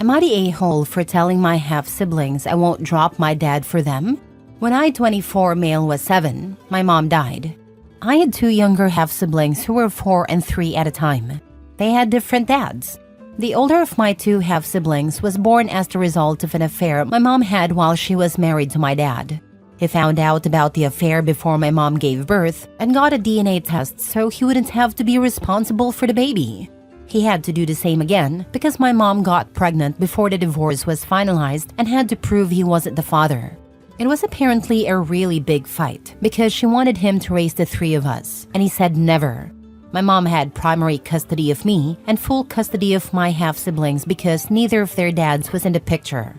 Am I the a-hole for telling my half-siblings I won't drop my dad for them? When I, 24, male was 7, my mom died. I had 2 younger half-siblings who were 4 and 3 at a time. They had different dads. The older of my 2 half-siblings was born as the result of an affair my mom had while she was married to my dad. He found out about the affair before my mom gave birth and got a DNA test so he wouldn't have to be responsible for the baby. He had to do the same again because my mom got pregnant before the divorce was finalized and had to prove he wasn't the father. It was apparently a really big fight because she wanted him to raise the 3 of us, and he said never. My mom had primary custody of me and full custody of my half-siblings because neither of their dads was in the picture.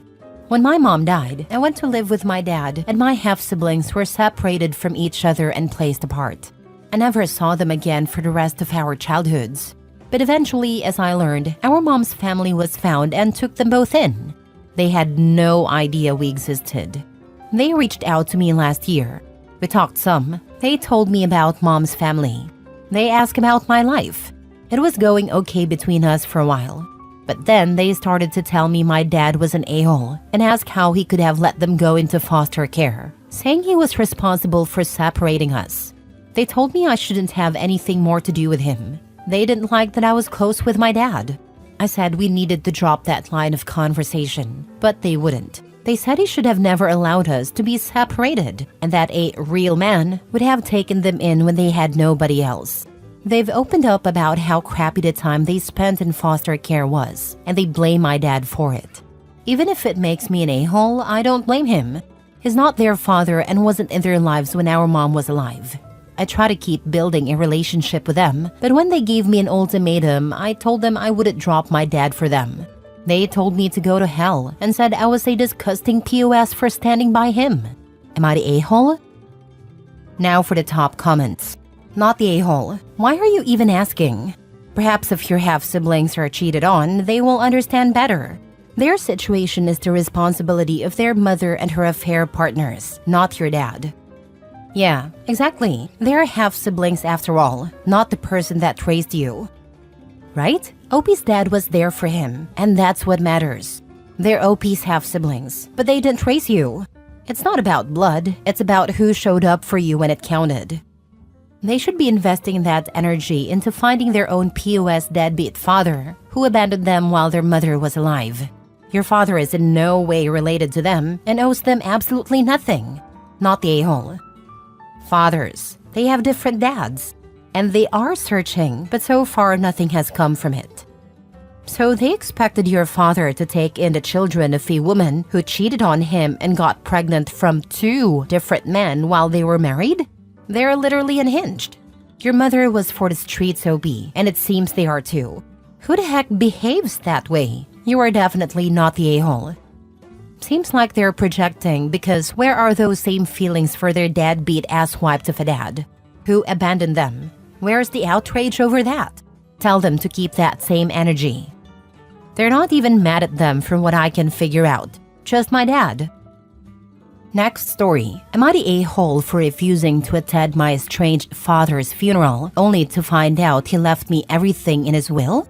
When my mom died, I went to live with my dad and my half-siblings were separated from each other and placed apart. I never saw them again for the rest of our childhoods. But eventually, as I learned, our mom's family was found and took them both in. They had no idea we existed. They reached out to me last year. We talked some. They told me about mom's family. They asked about my life. It was going okay between us for a while. But then they started to tell me my dad was an a-hole and asked how he could have let them go into foster care, saying he was responsible for separating us. They told me I shouldn't have anything more to do with him. They didn't like that I was close with my dad. I said we needed to drop that line of conversation, but they wouldn't. They said he should have never allowed us to be separated and that a real man would have taken them in when they had nobody else. They've opened up about how crappy the time they spent in foster care was, and they blame my dad for it. Even if it makes me an a-hole, I don't blame him. He's not their father and wasn't in their lives when our mom was alive. I try to keep building a relationship with them, but when they gave me an ultimatum, I told them I wouldn't drop my dad for them. They told me to go to hell and said I was a disgusting POS for standing by him. Am I the a-hole? Now for the top comments. Not the a-hole. Why are you even asking? Perhaps if your half-siblings are cheated on, they will understand better. Their situation is the responsibility of their mother and her affair partners, not your dad. Yeah, exactly. They're half-siblings after all, not the person that raised you. Right? OP's dad was there for him, and that's what matters. They're OP's half-siblings, but they didn't raise you. It's not about blood, it's about who showed up for you when it counted. They should be investing that energy into finding their own POS deadbeat father who abandoned them while their mother was alive. Your father is in no way related to them and owes them absolutely nothing. Not the a-hole. Fathers, they have different dads. And they are searching, but so far nothing has come from it. So they expected your father to take in the children of a woman who cheated on him and got pregnant from 2 different men while they were married? They're literally unhinged. Your mother was for the streets, OP, and it seems they are too. Who the heck behaves that way? You are definitely not the a-hole. Seems like they're projecting because where are those same feelings for their deadbeat asswiped of a dad who abandoned them? Where's the outrage over that? Tell them to keep that same energy. They're not even mad at them from what I can figure out. Just my dad. Next story. Am I the a-hole for refusing to attend my estranged father's funeral only to find out he left me everything in his will?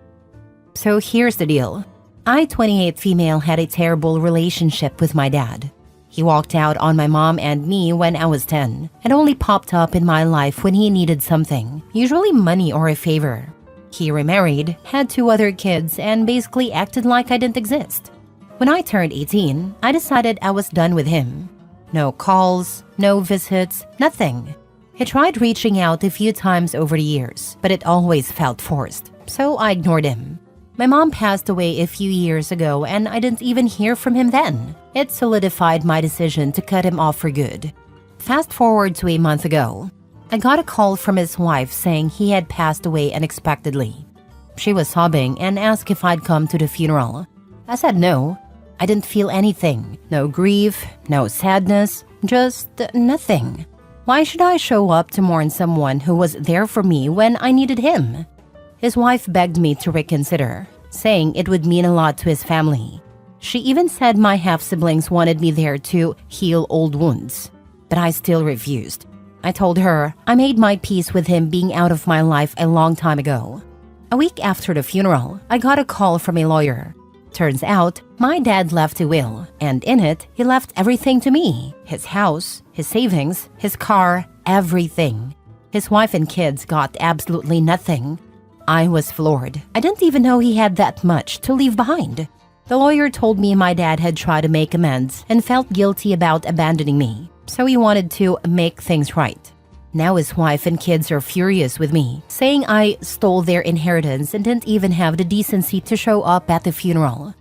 So here's the deal. I, 28 female, had a terrible relationship with my dad. He walked out on my mom and me when I was 10 and only popped up in my life when he needed something, usually money or a favor. He remarried, had 2 other kids, and basically acted like I didn't exist. When I turned 18, I decided I was done with him. No calls, no visits, nothing. He tried reaching out a few times over the years, but it always felt forced, so I ignored him. My mom passed away a few years ago and I didn't even hear from him then. It solidified my decision to cut him off for good. Fast forward to a month ago. I got a call from his wife saying he had passed away unexpectedly. She was sobbing and asked if I'd come to the funeral. I said no. I didn't feel anything. No grief, no sadness, just nothing. Why should I show up to mourn someone who was there for me when I needed him? His wife begged me to reconsider, saying it would mean a lot to his family. She even said my half-siblings wanted me there to heal old wounds. But I still refused. I told her I made my peace with him being out of my life a long time ago. A week after the funeral, I got a call from a lawyer. Turns out, my dad left a will, and in it, he left everything to me. His house, his savings, his car, everything. His wife and kids got absolutely nothing. I was floored. I didn't even know he had that much to leave behind. The lawyer told me my dad had tried to make amends and felt guilty about abandoning me, so he wanted to make things right. Now his wife and kids are furious with me, saying I stole their inheritance and didn't even have the decency to show up at the funeral.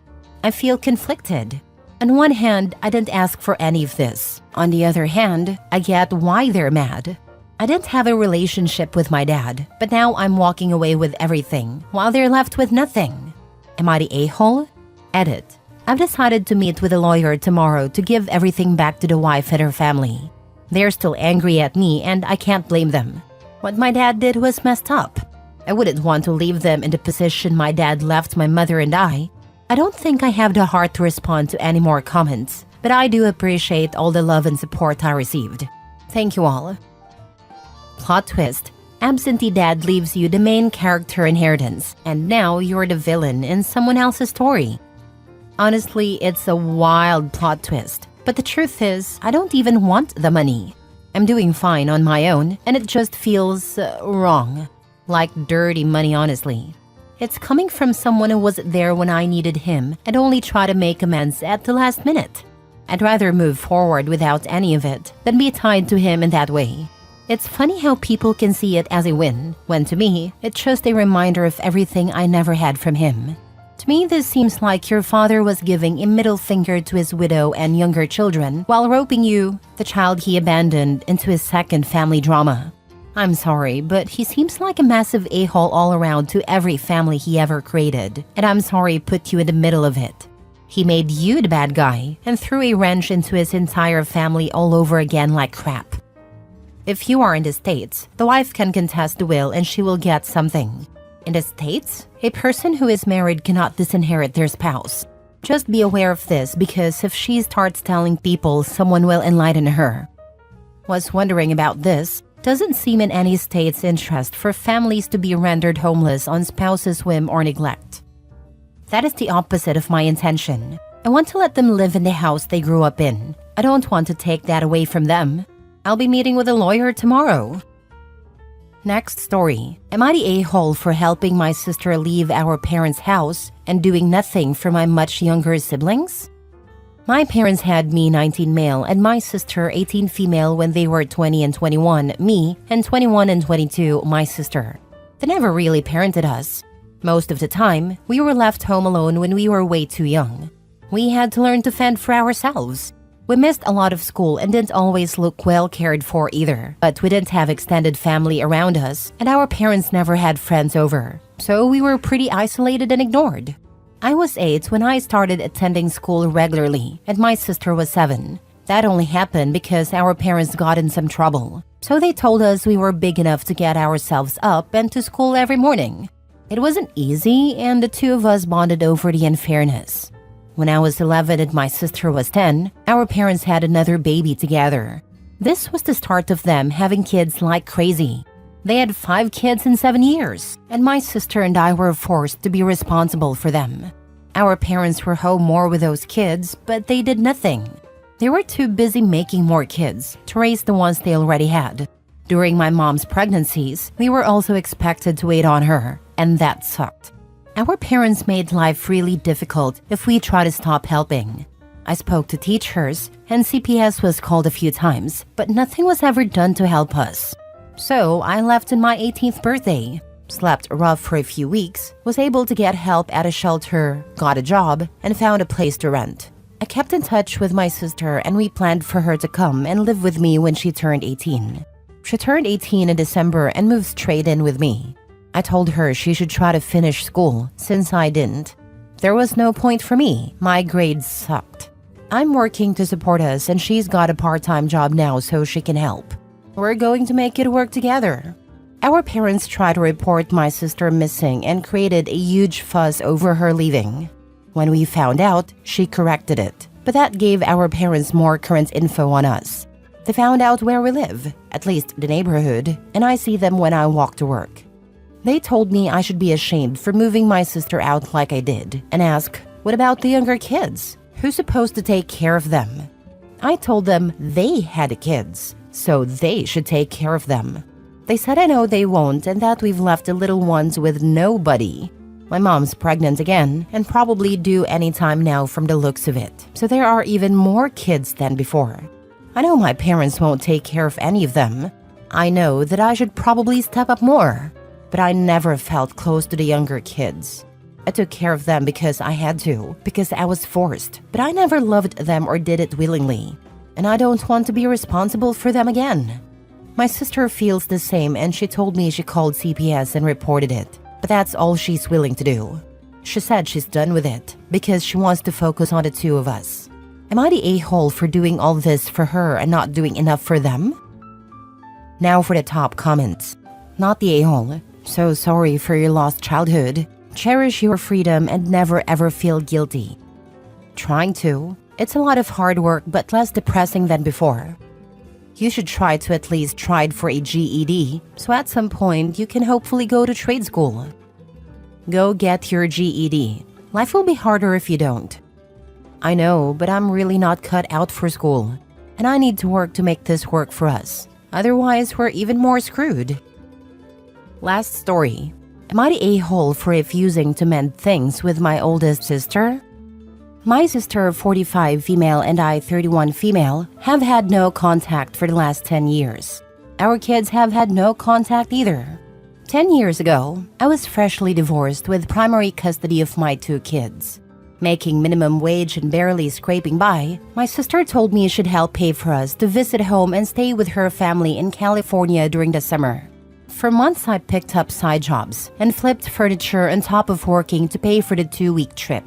I feel conflicted. On one hand, I didn't ask for any of this. On the other hand, I get why they're mad. I didn't have a relationship with my dad, but now I'm walking away with everything, while they're left with nothing. Am I the a-hole? Edit. I've decided to meet with a lawyer tomorrow to give everything back to the wife and her family. They're still angry at me and I can't blame them. What my dad did was messed up. I wouldn't want to leave them in the position my dad left my mother and I. I don't think I have the heart to respond to any more comments, but I do appreciate all the love and support I received. Thank you all. Plot twist. Absentee dad leaves you the main character inheritance, and now you're the villain in someone else's story. Honestly, it's a wild plot twist. But the truth is, I don't even want the money. I'm doing fine on my own, and it just feels wrong. Like dirty money, honestly. It's coming from someone who wasn't there when I needed him and only try to make amends at the last minute. I'd rather move forward without any of it than be tied to him in that way. It's funny how people can see it as a win, when to me, it's just a reminder of everything I never had from him. To me, this seems like your father was giving a middle finger to his widow and younger children while roping you, the child he abandoned, into his second family drama. I'm sorry, but he seems like a massive a-hole all around to every family he ever created, and I'm sorry he put you in the middle of it. He made you the bad guy and threw a wrench into his entire family all over again like crap. If you are in the States, the wife can contest the will and she will get something. In the States, a person who is married cannot disinherit their spouse. Just be aware of this because if she starts telling people, someone will enlighten her. Was wondering about this. Doesn't seem in any state's interest for families to be rendered homeless on spouse's whim or neglect. That is the opposite of my intention. I want to let them live in the house they grew up in. I don't want to take that away from them. I'll be meeting with a lawyer tomorrow. Next story. Am I the a-hole for helping my sister leave our parents' house and doing nothing for my much younger siblings? My parents had me 19 male and my sister 18 female when they were 20 and 21, me, and 21 and 22, my sister. They never really parented us. Most of the time, we were left home alone when we were way too young. We had to learn to fend for ourselves. We missed a lot of school and didn't always look well cared for either, but we didn't have extended family around us and our parents never had friends over, so we were pretty isolated and ignored. I was 8 when I started attending school regularly and my sister was 7. That only happened because our parents got in some trouble, so they told us we were big enough to get ourselves up and to school every morning. It wasn't easy and the two of us bonded over the unfairness. When I was 11 and my sister was 10, our parents had another baby together. This was the start of them having kids like crazy. They had 5 kids in 7 years, and my sister and I were forced to be responsible for them. Our parents were home more with those kids, but they did nothing. They were too busy making more kids to raise the ones they already had. During my mom's pregnancies, we were also expected to wait on her, and that sucked. Our parents made life really difficult if we tried to stop helping. I spoke to teachers, and CPS was called a few times, but nothing was ever done to help us. So I left on my 18th birthday, slept rough for a few weeks, was able to get help at a shelter, got a job, and found a place to rent. I kept in touch with my sister and we planned for her to come and live with me when she turned 18. She turned 18 in December and moved straight in with me. I told her she should try to finish school, since I didn't. There was no point for me, my grades sucked. I'm working to support us and she's got a part-time job now so she can help. We're going to make it work together. Our parents tried to report my sister missing and created a huge fuss over her leaving. When we found out, she corrected it, but that gave our parents more current info on us. They found out where we live, at least the neighborhood, and I see them when I walk to work. They told me I should be ashamed for moving my sister out like I did, and ask, What about the younger kids? Who's supposed to take care of them? I told them they had kids, so they should take care of them. They said I know they won't and that we've left the little ones with nobody. My mom's pregnant again and probably due anytime now from the looks of it, so there are even more kids than before. I know my parents won't take care of any of them. I know that I should probably step up more, but I never felt close to the younger kids. I took care of them because I had to, because I was forced, but I never loved them or did it willingly, and I don't want to be responsible for them again. My sister feels the same and she told me she called CPS and reported it, but that's all she's willing to do. She said she's done with it because she wants to focus on the two of us. Am I the a-hole for doing all this for her and not doing enough for them? Now for the top comments. Not the a-hole. So sorry for your lost childhood. Cherish your freedom and never ever feel guilty. Trying to. It's a lot of hard work but less depressing than before. You should try to at least try for a GED, so at some point you can hopefully go to trade school. Go get your GED. Life will be harder if you don't. I know, but I'm really not cut out for school, and I need to work to make this work for us. Otherwise, we're even more screwed. Last story. Am I the a-hole for refusing to mend things with my oldest sister? My sister, 45 female, and I, 31 female, have had no contact for the last 10 years. Our kids have had no contact either. 10 years ago, I was freshly divorced with primary custody of my 2 kids. Making minimum wage and barely scraping by, my sister told me she'd help pay for us to visit home and stay with her family in California during the summer. For months, I picked up side jobs and flipped furniture on top of working to pay for the 2-week trip.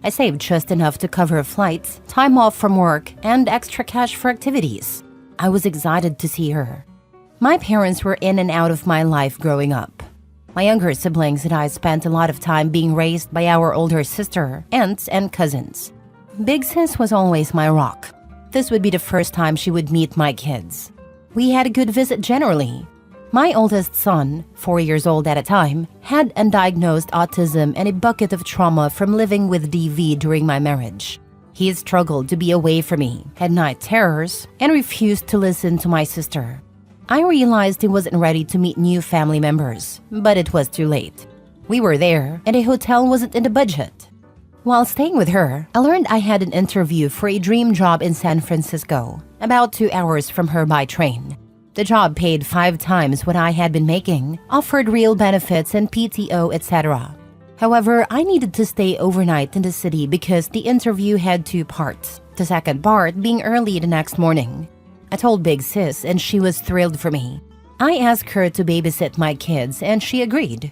I saved just enough to cover flights, time off from work, and extra cash for activities. I was excited to see her. My parents were in and out of my life growing up. My younger siblings and I spent a lot of time being raised by our older sister, aunts, and cousins. Big Sis was always my rock. This would be the first time she would meet my kids. We had a good visit generally. My oldest son, 4 years old at a time, had undiagnosed autism and a bucket of trauma from living with DV during my marriage. He struggled to be away from me, had night terrors, and refused to listen to my sister. I realized he wasn't ready to meet new family members, but it was too late. We were there, and a hotel wasn't in the budget. While staying with her, I learned I had an interview for a dream job in San Francisco, about 2 hours from her by train. The job paid 5 times what I had been making, offered real benefits and PTO, etc. However, I needed to stay overnight in the city because the interview had 2 parts, the second part being early the next morning. I told Big Sis and she was thrilled for me. I asked her to babysit my kids and she agreed.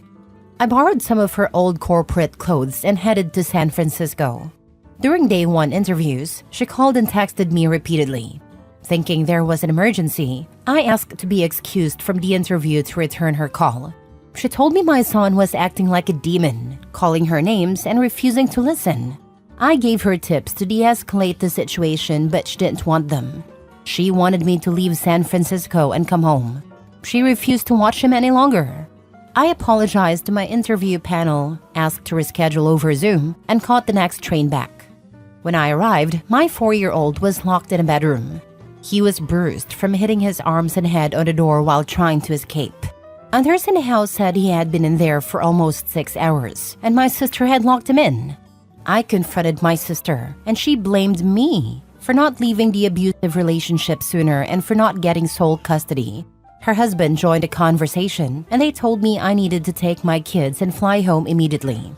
I borrowed some of her old corporate clothes and headed to San Francisco. During day 1 interviews, she called and texted me repeatedly. Thinking there was an emergency, I asked to be excused from the interview to return her call. She told me my son was acting like a demon, calling her names and refusing to listen. I gave her tips to de-escalate the situation, but she didn't want them. She wanted me to leave San Francisco and come home. She refused to watch him any longer. I apologized to my interview panel, asked to reschedule over Zoom, and caught the next train back. When I arrived, my 4-year-old was locked in a bedroom. He was bruised from hitting his arms and head on the door while trying to escape. Others in the house said he had been in there for almost 6 hours, and my sister had locked him in. I confronted my sister, and she blamed me for not leaving the abusive relationship sooner and for not getting sole custody. Her husband joined the conversation, and they told me I needed to take my kids and fly home immediately.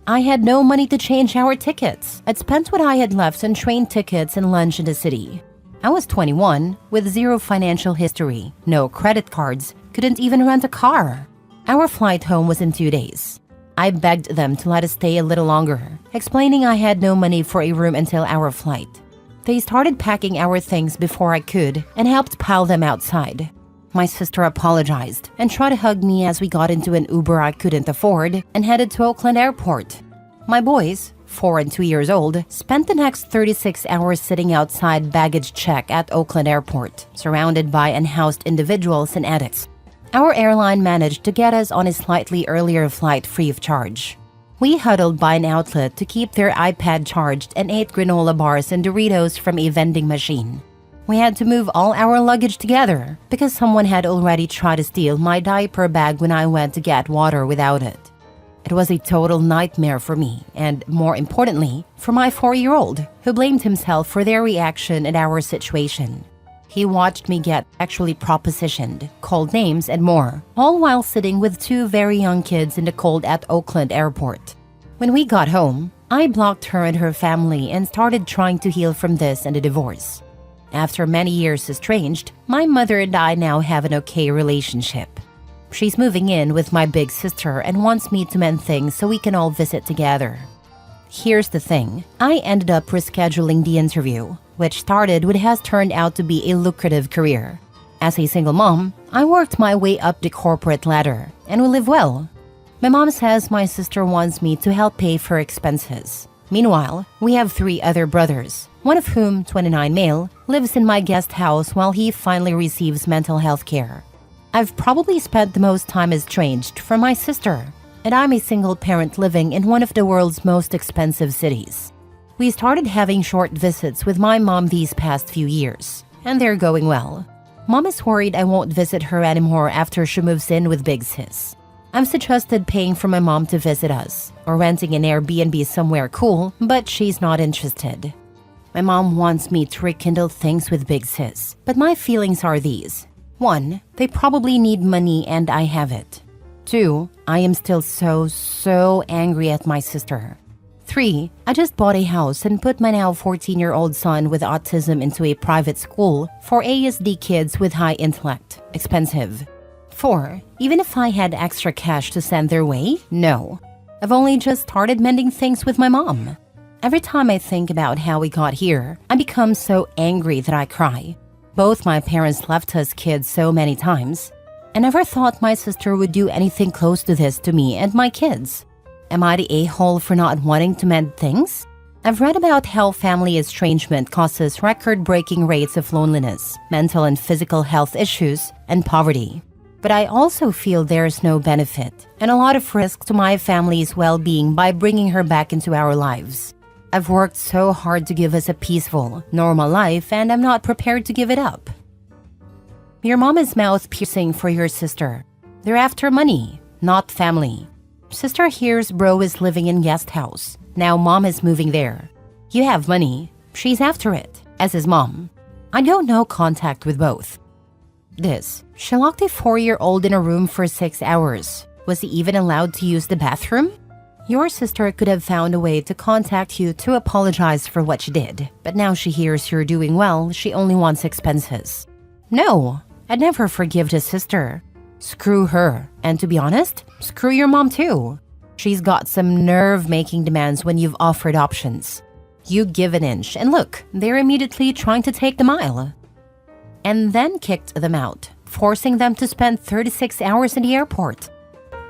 I had no money to change our tickets. I'd spent what I had left on train tickets and lunch in the city. I was 21, with 0 financial history, no credit cards, couldn't even rent a car. Our flight home was in 2 days. I begged them to let us stay a little longer, explaining I had no money for a room until our flight. They started packing our things before I could and helped pile them outside. My sister apologized and tried to hug me as we got into an Uber I couldn't afford and headed to Oakland Airport. My boys, 4 and 2 years old, spent the next 36 hours sitting outside baggage check at Oakland Airport, surrounded by unhoused individuals and addicts. Our airline managed to get us on a slightly earlier flight free of charge. We huddled by an outlet to keep their iPad charged and ate granola bars and Doritos from a vending machine. We had to move all our luggage together because someone had already tried to steal my diaper bag when I went to get water without it. It was a total nightmare for me and, more importantly, for my 4-year-old, who blamed himself for their reaction at our situation. He watched me get actually propositioned, called names, and more, all while sitting with 2 very young kids in the cold at Oakland Airport. When we got home, I blocked her and her family and started trying to heal from this and the divorce. After many years estranged, my mother and I now have an okay relationship. She's moving in with my big sister and wants me to mend things so we can all visit together. Here's the thing, I ended up rescheduling the interview, which started what has turned out to be a lucrative career. As a single mom, I worked my way up the corporate ladder, and we live well. My mom says my sister wants me to help pay for expenses. Meanwhile, we have 3 other brothers, one of whom, 29 male, lives in my guest house while he finally receives mental health care. I've probably spent the most time estranged from my sister, and I'm a single parent living in one of the world's most expensive cities. We started having short visits with my mom these past few years, and they're going well. Mom is worried I won't visit her anymore after she moves in with Big Sis. I've suggested paying for my mom to visit us, or renting an Airbnb somewhere cool, but she's not interested. My mom wants me to rekindle things with Big Sis, but my feelings are these. 1, they probably need money and I have it. 2, I am still so angry at my sister. 3, I just bought a house and put my now 14-year-old son with autism into a private school for ASD kids with high intellect. Expensive. 4, even if I had extra cash to send their way, no. I've only just started mending things with my mom. Every time I think about how we got here, I become so angry that I cry. Both my parents left us kids so many times. I never thought my sister would do anything close to this to me and my kids. Am I the a-hole for not wanting to mend things? I've read about how family estrangement causes record-breaking rates of loneliness, mental and physical health issues, and poverty. But I also feel there's no benefit and a lot of risk to my family's well-being by bringing her back into our lives. I've worked so hard to give us a peaceful, normal life, and I'm not prepared to give it up. Your mom is mouth-piercing for your sister. They're after money, not family. Sister hears bro is living in guest house. Now mom is moving there. You have money. She's after it, as is mom. I got no contact with both. She locked a 4-year-old in a room for 6 hours. Was he even allowed to use the bathroom? Your sister could have found a way to contact you to apologize for what she did, but now she hears you're doing well, she only wants expenses. No, I'd never forgive the sister. Screw her, and to be honest, screw your mom too. She's got some nerve making demands when you've offered options. You give an inch, and look, they're immediately trying to take the mile. And then kicked them out, forcing them to spend 36 hours in the airport.